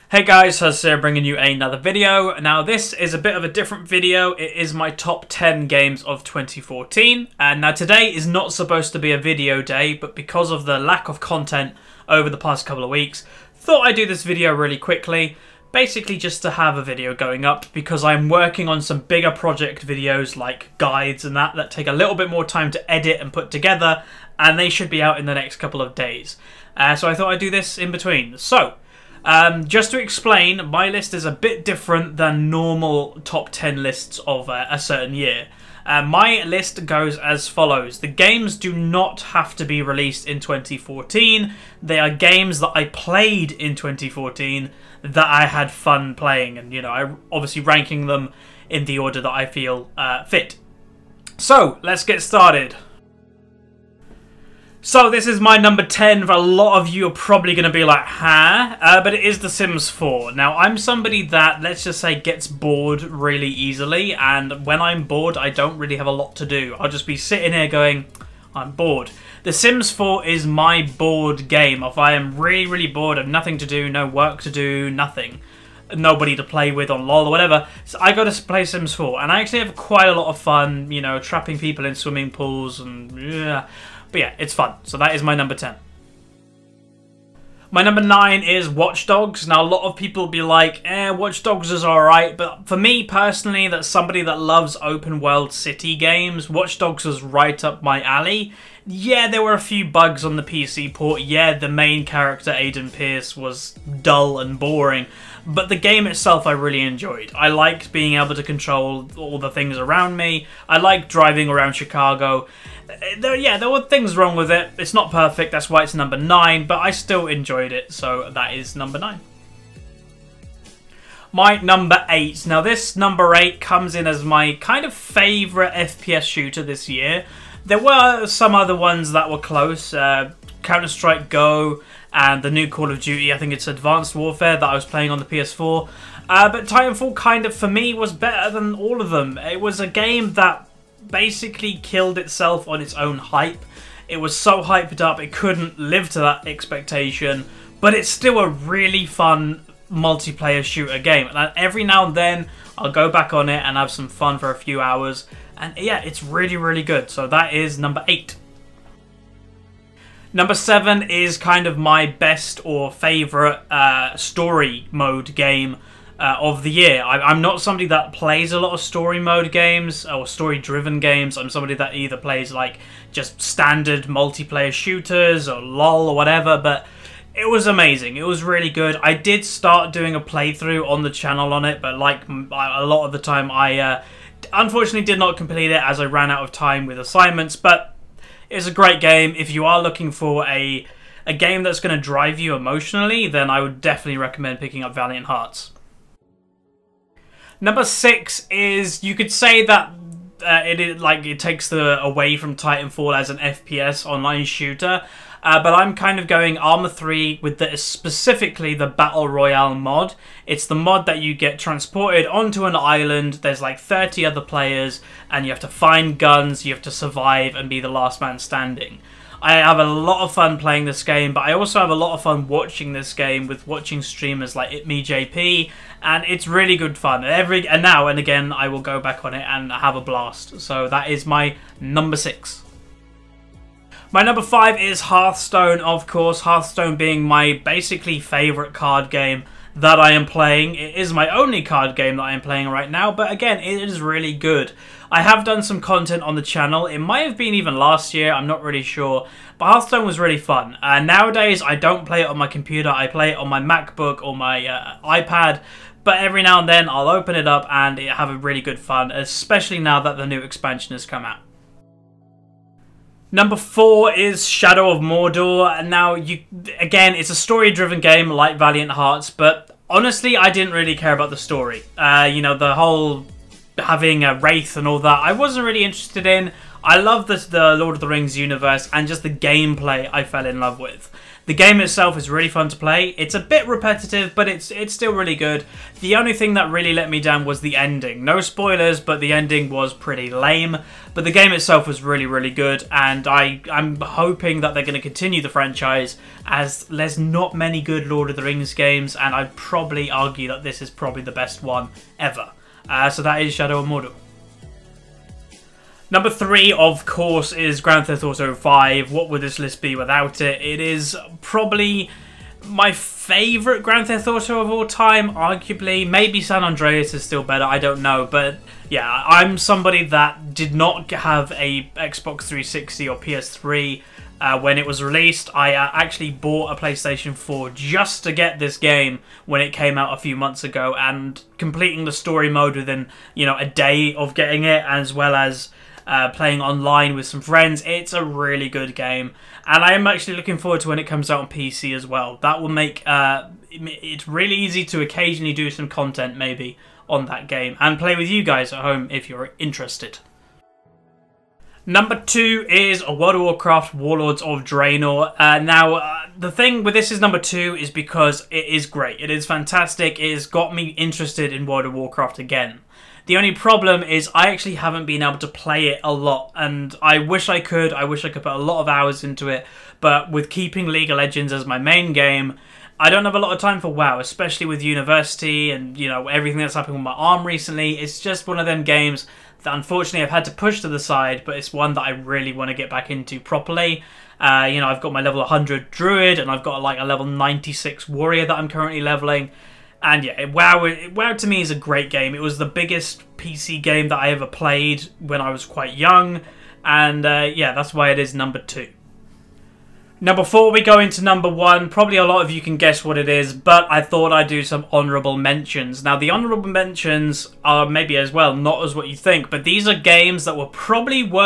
Hey guys, Huzzy here bringing you another video. Now this is a bit of a different video. It is my top 10 games of 2014. And now today is not supposed to be a video day, but because of the lack of content over the past couple of weeks, thought I'd do this video really quickly. Basically just to have a video going up because I'm working on some bigger project videos like guides and that take a little bit more time to edit and put together, and they should be out in the next couple of days. So I thought I'd do this in between. So, just to explain, my list is a bit different than normal top 10 lists of a certain year. My list goes as follows. The games do not have to be released in 2014. They are games that I played in 2014 that I had fun playing, and you know, I'm obviously ranking them in the order that I feel fit. So, let's get started. So this is my number 10. For a lot of you are probably going to be like, huh? But it is The Sims 4. Now, I'm somebody that, let's just say, gets bored really easily. And when I'm bored, I don't really have a lot to do. I'll just be sitting here going, I'm bored. The Sims 4 is my bored game. If I am really, really bored, I have nothing to do, no work to do, nothing. Nobody to play with on LOL or whatever. So I got to play Sims 4. And I actually have quite a lot of fun, you know, trapping people in swimming pools and... yeah. But yeah, it's fun. So that is my number 10. My number 9 is Watch Dogs. Now, a lot of people will be like, Watch Dogs is alright. But for me, personally, that's somebody that loves open world city games. Watch Dogs was right up my alley. Yeah, there were a few bugs on the PC port. Yeah, the main character, Aiden Pierce, was dull and boring. But the game itself I really enjoyed. I liked being able to control all the things around me. I liked driving around Chicago. There were things wrong with it. It's not perfect, that's why it's number 9, but I still enjoyed it, so that is number 9. My number 8. Now this number 8 comes in as my kind of favourite FPS shooter this year. There were some other ones that were close. Counter-Strike Go and the new Call of Duty, I think it's Advanced Warfare, that I was playing on the PS4. But Titanfall kind of, for me, was better than all of them. It was a game that basically killed itself on its own hype. It was so hyped up it couldn't live to that expectation, but it's still a really fun multiplayer shooter game, and every now and then I'll go back on it and have some fun for a few hours, and yeah, it's really, really good. So that is number 8. Number 7 is kind of my best or favourite story mode game of the year. I'm not somebody that plays a lot of story mode games or story driven games. I'm somebody that either plays like just standard multiplayer shooters or LOL or whatever, but it was amazing. It was really good. I did start doing a playthrough on the channel on it, but like a lot of the time I unfortunately did not complete it as I ran out of time with assignments, but it's a great game. If you are looking for a game that's going to drive you emotionally, then I would definitely recommend picking up Valiant Hearts. Number 6 is, you could say that it takes away from Titanfall as an FPS online shooter, but I'm kind of going Arma 3 with specifically the Battle Royale mod. It's the mod that you get transported onto an island, there's like 30 other players, and you have to find guns, you have to survive and be the last man standing. I have a lot of fun playing this game, but I also have a lot of fun watching this game with watching streamers like ItMeJP, and it's really good fun. And now and again, I will go back on it and have a blast. So that is my number 6. My number 5 is Hearthstone, of course. Hearthstone being my basically favourite card game that I am playing. It is my only card game that I am playing right now, but again, it is really good. I have done some content on the channel. It might have been even last year, I'm not really sure. But Hearthstone was really fun. Nowadays, I don't play it on my computer. I play it on my MacBook or my iPad. But every now and then, I'll open it up and have a really good fun, especially now that the new expansion has come out. Number 4 is Shadow of Mordor. Now, again, it's a story-driven game like Valiant Hearts, but honestly, I didn't really care about the story. You know, the whole having a wraith and all that, I wasn't really interested in. I love the Lord of the Rings universe and just the gameplay I fell in love with. The game itself is really fun to play. It's a bit repetitive, but it's still really good. The only thing that really let me down was the ending. No spoilers, but the ending was pretty lame. But the game itself was really, really good, and I'm hoping that they're going to continue the franchise, as there's not many good Lord of the Rings games, and I'd probably argue that this is probably the best one ever. So that is Shadow of Mordor. Number 3, of course, is Grand Theft Auto 5. What would this list be without it? It is probably my favourite Grand Theft Auto of all time, arguably. Maybe San Andreas is still better, I don't know. But yeah, I'm somebody that did not have a Xbox 360 or PS3 when it was released. I actually bought a PlayStation 4 just to get this game when it came out a few months ago, and completing the story mode within, you know, a day of getting it, as well as playing online with some friends. It's a really good game, and I am actually looking forward to when it comes out on PC as well. That will make it really easy to occasionally do some content maybe on that game and play with you guys at home if you're interested. Number 2 is World of Warcraft Warlords of Draenor. The thing with this is number 2 is because it is great. It is fantastic. It has got me interested in World of Warcraft again. The only problem is I actually haven't been able to play it a lot, and I wish I could. I wish I could put a lot of hours into it, but with keeping League of Legends as my main game, I don't have a lot of time for WoW, especially with university and, you know, everything that's happened with my arm recently. It's just one of them games that unfortunately I've had to push to the side, but it's one that I really want to get back into properly. You know, I've got my level 100 Druid, and I've got like a level 96 Warrior that I'm currently leveling. And yeah, WoW to me is a great game. It was the biggest PC game that I ever played when I was quite young. And yeah, that's why it is number 2. Now, before we go into number 1, probably a lot of you can guess what it is, but I thought I'd do some honourable mentions. Now, the honourable mentions are maybe as well not as what you think, but these are games that were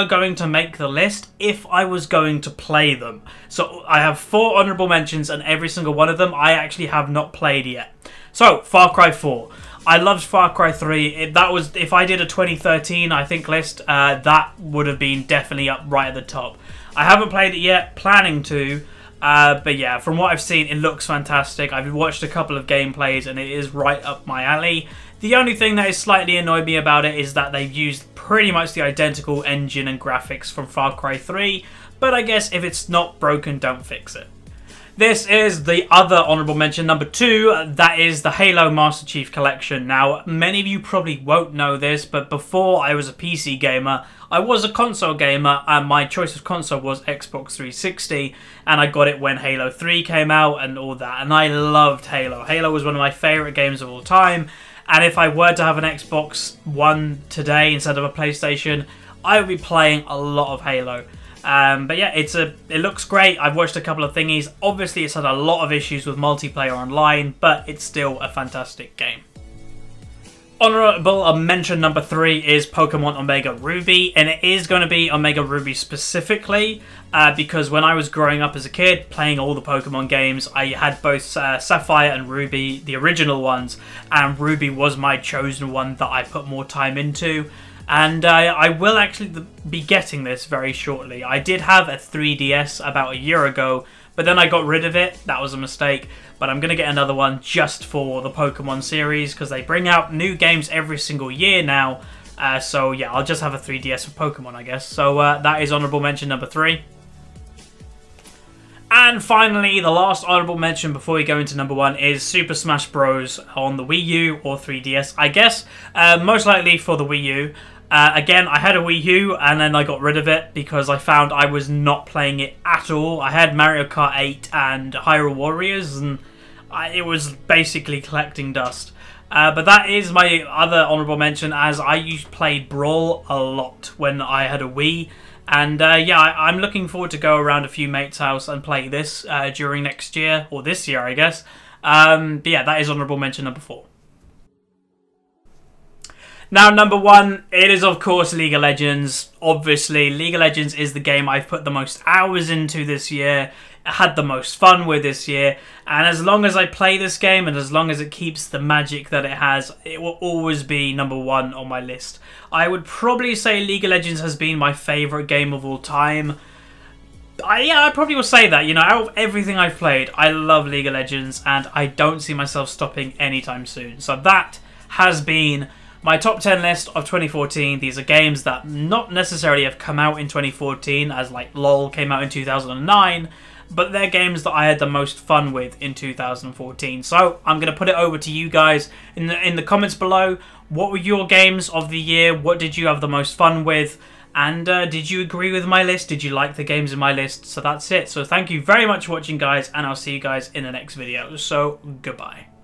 going to make the list if I was going to play them. So I have 4 honourable mentions, and every single one of them I actually have not played yet. So, Far Cry 4. I loved Far Cry 3. That was, if I did a 2013, I think, list, that would have been definitely up right at the top. I haven't played it yet, planning to, but yeah, from what I've seen, it looks fantastic. I've watched a couple of gameplays, and it is right up my alley. The only thing that has slightly annoyed me about it is that they've used pretty much the identical engine and graphics from Far Cry 3, but I guess if it's not broken, don't fix it. This is the other honourable mention, number 2, that is the Halo Master Chief Collection. Now, many of you probably won't know this, but before I was a PC gamer, I was a console gamer, and my choice of console was Xbox 360, and I got it when Halo 3 came out and all that, and I loved Halo. Halo was one of my favourite games of all time, and if I were to have an Xbox One today instead of a PlayStation, I would be playing a lot of Halo. But yeah, it looks great. I've watched a couple of thingies. Obviously, it's had a lot of issues with multiplayer online, but it's still a fantastic game. Honourable mention number 3 is Pokemon Omega Ruby, and it is going to be Omega Ruby specifically, because when I was growing up as a kid, playing all the Pokemon games, I had both Sapphire and Ruby, the original ones, and Ruby was my chosen one that I put more time into. And I will actually be getting this very shortly. I did have a 3DS about a year ago, but then I got rid of it. That was a mistake. But I'm going to get another one just for the Pokemon series, because they bring out new games every single year now. So yeah, I'll just have a 3DS for Pokemon, I guess. So that is honourable mention number 3. And finally, the last honourable mention before we go into number 1 is Super Smash Bros. On the Wii U or 3DS, I guess. Most likely for the Wii U. Again, I had a Wii U, and then I got rid of it because I found I was not playing it at all. I had Mario Kart 8 and Hyrule Warriors, and it was basically collecting dust. But that is my other honourable mention, as I used to play Brawl a lot when I had a Wii. And yeah, I'm looking forward to go around a few mates' house and play this during next year, or this year, I guess. But yeah, that is honourable mention number 4. Now, number 1, it is of course League of Legends. Obviously, League of Legends is the game I've put the most hours into this year, had the most fun with this year, and as long as I play this game and as long as it keeps the magic that it has, it will always be number 1 on my list. I would probably say League of Legends has been my favourite game of all time. yeah, I probably will say that. You know, out of everything I've played, I love League of Legends, and I don't see myself stopping anytime soon. So that has been my top 10 list of 2014. These are games that not necessarily have come out in 2014, as like LoL came out in 2009, but they're games that I had the most fun with in 2014. So I'm going to put it over to you guys in the comments below. What were your games of the year? What did you have the most fun with? And did you agree with my list? Did you like the games in my list? So that's it. So thank you very much for watching, guys, and I'll see you guys in the next video. So goodbye.